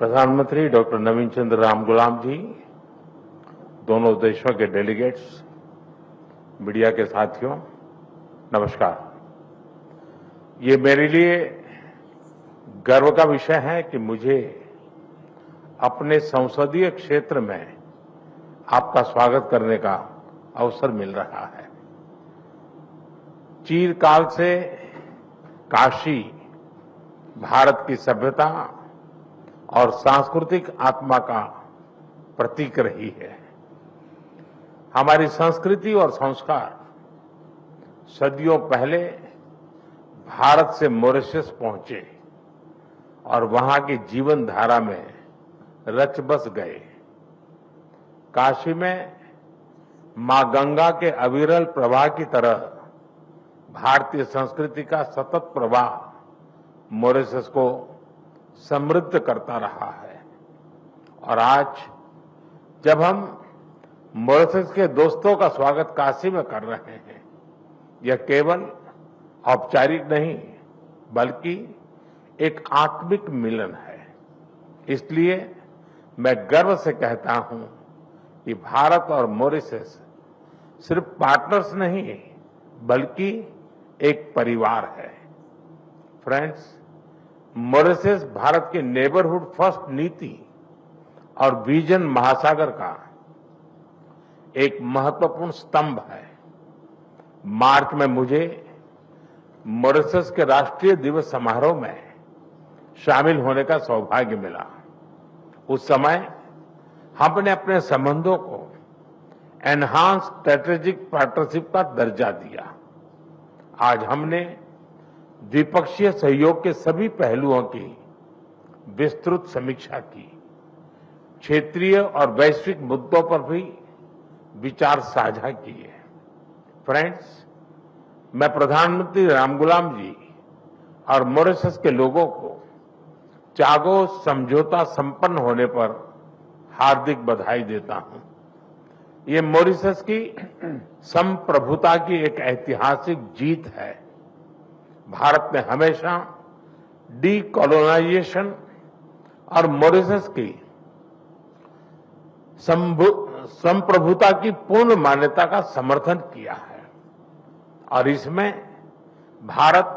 प्रधानमंत्री डॉक्टर नवीन चंद्र रामगुलाम जी, दोनों देशों के डेलीगेट्स, मीडिया के साथियों, नमस्कार। ये मेरे लिए गर्व का विषय है कि मुझे अपने संसदीय क्षेत्र में आपका स्वागत करने का अवसर मिल रहा है। चिरकाल से काशी भारत की सभ्यता और सांस्कृतिक आत्मा का प्रतीक रही है। हमारी संस्कृति और संस्कार सदियों पहले भारत से मॉरिशस पहुंचे और वहां की जीवन धारा में रच बस गए। काशी में मां गंगा के अविरल प्रवाह की तरह भारतीय संस्कृति का सतत प्रवाह मॉरिशस को समृद्ध करता रहा है। और आज जब हम मॉरिशस के दोस्तों का स्वागत काशी में कर रहे हैं, यह केवल औपचारिक नहीं बल्कि एक आत्मिक मिलन है। इसलिए मैं गर्व से कहता हूं कि भारत और मॉरिशस सिर्फ पार्टनर्स नहीं बल्कि एक परिवार है। फ्रेंड्स, मॉरिशस भारत के नेबरहुड फर्स्ट नीति और विजन महासागर का एक महत्वपूर्ण स्तंभ है। मार्च में मुझे मॉरिशस के राष्ट्रीय दिवस समारोह में शामिल होने का सौभाग्य मिला। उस समय हमने अपने संबंधों को एनहांस स्ट्रेटेजिक पार्टनरशिप का दर्जा दिया। आज हमने द्विपक्षीय सहयोग के सभी पहलुओं की विस्तृत समीक्षा की। क्षेत्रीय और वैश्विक मुद्दों पर भी विचार साझा किए। फ्रेंड्स, मैं प्रधानमंत्री रामगुलाम जी और मॉरिशस के लोगों को चागोस समझौता संपन्न होने पर हार्दिक बधाई देता हूं। ये मॉरिशस की संप्रभुता की एक ऐतिहासिक जीत है। भारत ने हमेशा डीकोलोनाइजेशन और मॉरिशस की संप्रभुता की पूर्ण मान्यता का समर्थन किया है और इसमें भारत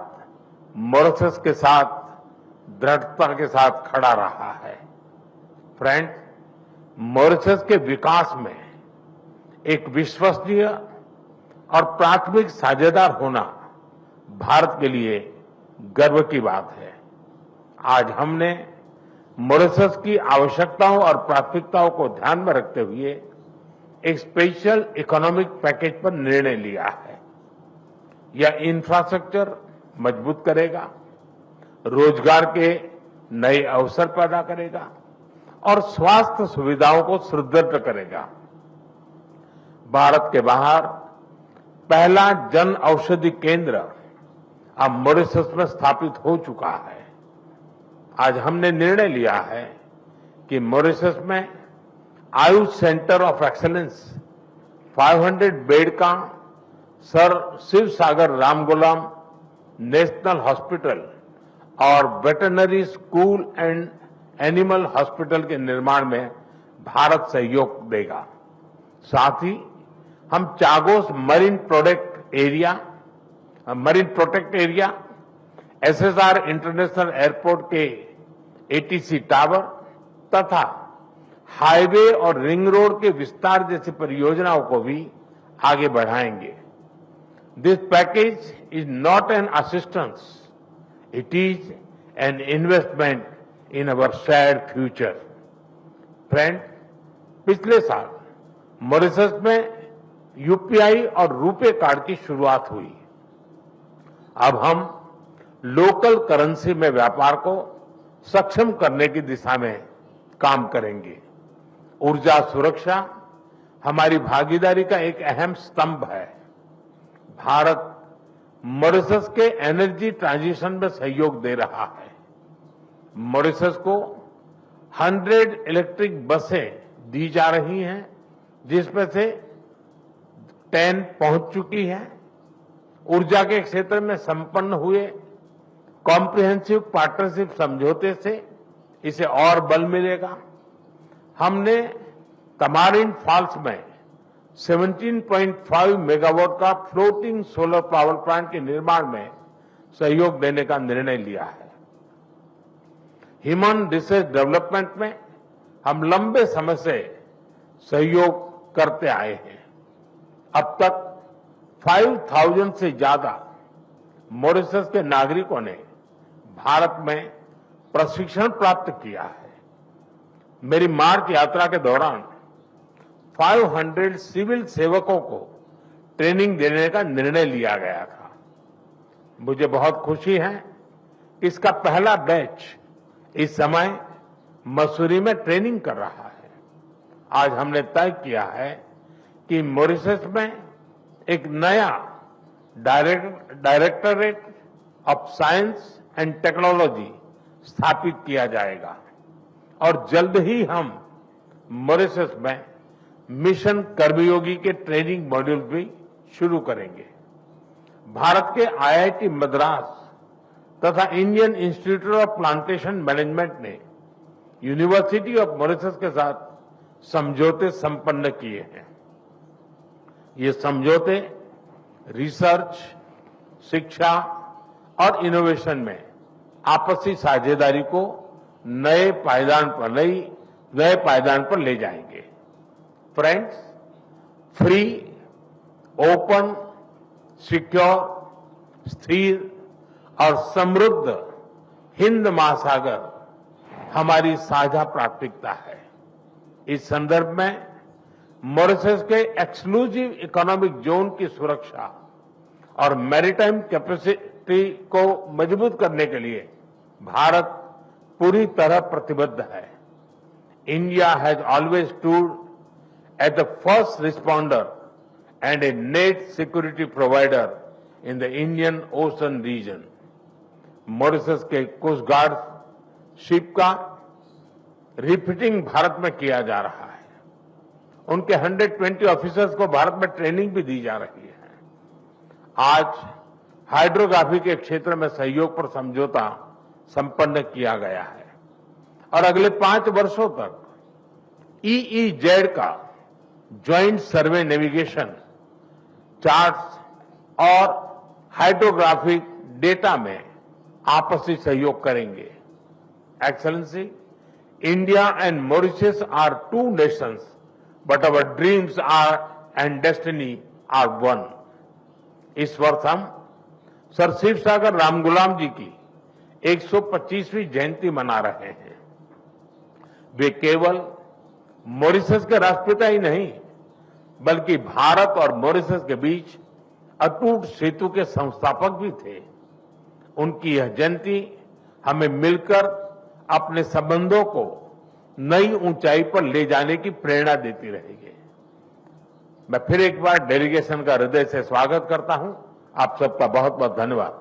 मॉरिशस के साथ दृढ़ता के साथ खड़ा रहा है। फ्रेंड, मॉरिशस के विकास में एक विश्वसनीय और प्राथमिक साझेदार होना भारत के लिए गर्व की बात है। आज हमने मॉरिशस की आवश्यकताओं और प्राथमिकताओं को ध्यान में रखते हुए एक स्पेशल इकोनॉमिक पैकेज पर निर्णय लिया है। यह इंफ्रास्ट्रक्चर मजबूत करेगा, रोजगार के नए अवसर पैदा करेगा और स्वास्थ्य सुविधाओं को सुदृढ़ करेगा। भारत के बाहर पहला जन औषधि केंद्र अब मॉरिशस में स्थापित हो चुका है। आज हमने निर्णय लिया है कि मॉरिशस में Ayush centre of excellence 500 bed का sir Shiv Sagar Ramgoolam national hospital और veterinary school and animal hospital के निर्माण में भारत सहयोग देगा। साथ ही हम Chagos marine protect area, SSR international airport के एटीसी टावर तथा हाईवे और रिंग रोड के विस्तार जैसी परियोजनाओं को भी आगे बढ़ाएंगे। This package is not an assistance, it is an investment in our shared future. Friend, पिछले साल मॉरिशस में यूपीआई और रुपे कार्ड की शुरुआत हुई। अब हम लोकल करेंसी में व्यापार को सक्षम करने की दिशा में काम करेंगे। ऊर्जा सुरक्षा हमारी भागीदारी का एक अहम स्तंभ है। भारत मॉरिशस के एनर्जी ट्रांजिशन में सहयोग दे रहा है। मॉरिशस को 100 इलेक्ट्रिक बसें दी जा रही हैं, जिसमें से 10 पहुंच चुकी हैं। ऊर्जा के क्षेत्र में संपन्न हुए कॉम्प्रिहेंसिव पार्टनरशिप समझौते से इसे और बल मिलेगा। हमने तमारिन फॉल्स में 17.5 मेगावाट का फ्लोटिंग सोलर पावर प्लांट के निर्माण में सहयोग देने का निर्णय लिया है। ह्यूमन रिसोर्स डेवलपमेंट में हम लंबे समय से सहयोग करते आए हैं। अब तक 5,000 से ज्यादा मॉरिशस के नागरिकों ने भारत में प्रशिक्षण प्राप्त किया है। मेरी मार्च यात्रा के दौरान 500 सिविल सेवकों को ट्रेनिंग देने का निर्णय लिया गया था। मुझे बहुत खुशी है कि इसका पहला बैच इस समय मसूरी में ट्रेनिंग कर रहा है। आज हमने तय किया है कि मॉरिशस में एक नया directorate of science and technology स्थापित किया जाएगा और जल्द ही हम मॉरिशस में मिशन कर्मयोगी के ट्रेनिंग मॉड्यूल भी शुरू करेंगे। भारत के IIT मद्रास तथा Indian institute of plantation management ने यूनिवर्सिटी ऑफ मॉरिशस के साथ समझौते संपन्न किए हैं। ये समझौते रिसर्च, शिक्षा और इनोवेशन में आपसी साझेदारी को नए पायदान पर ले जाएंगे। फ्रेंड्स, फ्री, ओपन, सिक्योर, स्थिर और समृद्ध हिंद महासागर हमारी साझा प्राथमिकता है। इस संदर्भ में मॉरिशस के एक्सक्लूसिव इकोनॉमिक जोन की सुरक्षा और मैरीटाइम कैपेसिटी को मजबूत करने के लिए भारत पूरी तरह प्रतिबद्ध है। India has always stood at the first responder and a net security provider in the Indian Ocean region. Mauritius के कोस्ट गार्ड शिप का रिफिटिंग भारत में किया जा रहा है। उनके 120 ऑफिसर्स को भारत में ट्रेनिंग भी दी जा रही है। आज हाइड्रोग्राफी के क्षेत्र में सहयोग पर समझौता संपन्न किया गया है और अगले 5 वर्षों तक EEZ का ज्वाइंट सर्वे नेविगेशन, चार्ट्स और हाइड्रोग्राफिक डेटा में आपसी सहयोग करेंगे। Excellency, India and Mauritius are 2 nations, but our dreams are and destiny are 1। इस वर्ष हम सर शिव सागर रामगुलाम जी की 125वीं जयंती मना रहे हैं। वे केवल मॉरिशस के राष्ट्रपिता ही नहीं, बल्कि भारत और मॉरिशस के बीच अटूट सेतु के संस्थापक भी थे। उनकी यह जयंती हमें मिलकर अपने संबंधों को नई ऊंचाई पर ले जाने की प्रेरणा देती रहेगी। मैं फिर एक बार डेलीगेशन का हृदय से स्वागत करता हूं। आप सबका बहुत बहुत धन्यवाद।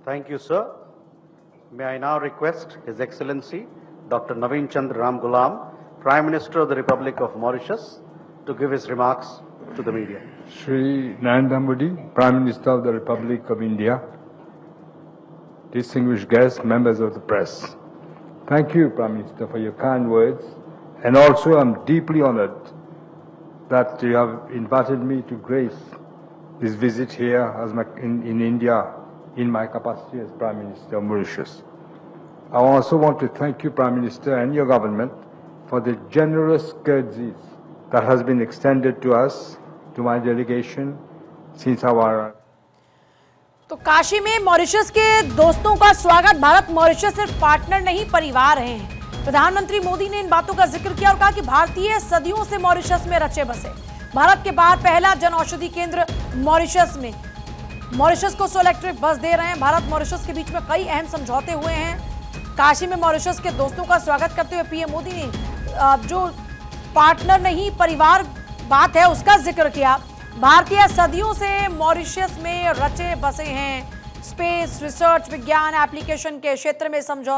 Thank you, sir. May I now request His Excellency Dr. Naveen Chandra Ramgoolam, Prime Minister of the Republic of Mauritius, to give his remarks to the media. Shri Narendra Modi, Prime Minister of the Republic of India, distinguished guests, members of the press. Thank you, Prime Minister, for your kind words, and also I'm deeply honored that you have invited me to grace this visit here in India in my capacity as Prime Minister of Mauritius. I also want to thank you, Prime Minister, and your government for the generous courtesies that has been extended to us, to my delegation, since our... तो काशी में Mauritius के दोस्तों का स्वागत। Bharat Mauritius सिर्फ partner नहीं, परिवार रहे हैं। प्रधानमंत्री मोदी ने इन बातों का जिक्र किया और कहा कि भारतीय सदियों से मॉरिशस में रचे बसे। भारत के बाहर पहला जन औषधि केंद्र मॉरिशस में। मॉरिशस को 100 इलेक्ट्रिक बस दे रहे हैं। भारत मॉरिशस के बीच में कई अहम समझौते हुए हैं। काशी में मॉरिशस के दोस्तों का स्वागत करते हुए पीएम मोदी ने जो पार्टनर नहीं परिवार बात है उसका जिक्र किया। भारतीय सदियों से मॉरिशस में रचे बसे हैं। स्पेस, रिसर्च, विज्ञान, एप्लीकेशन के क्षेत्र में समझौते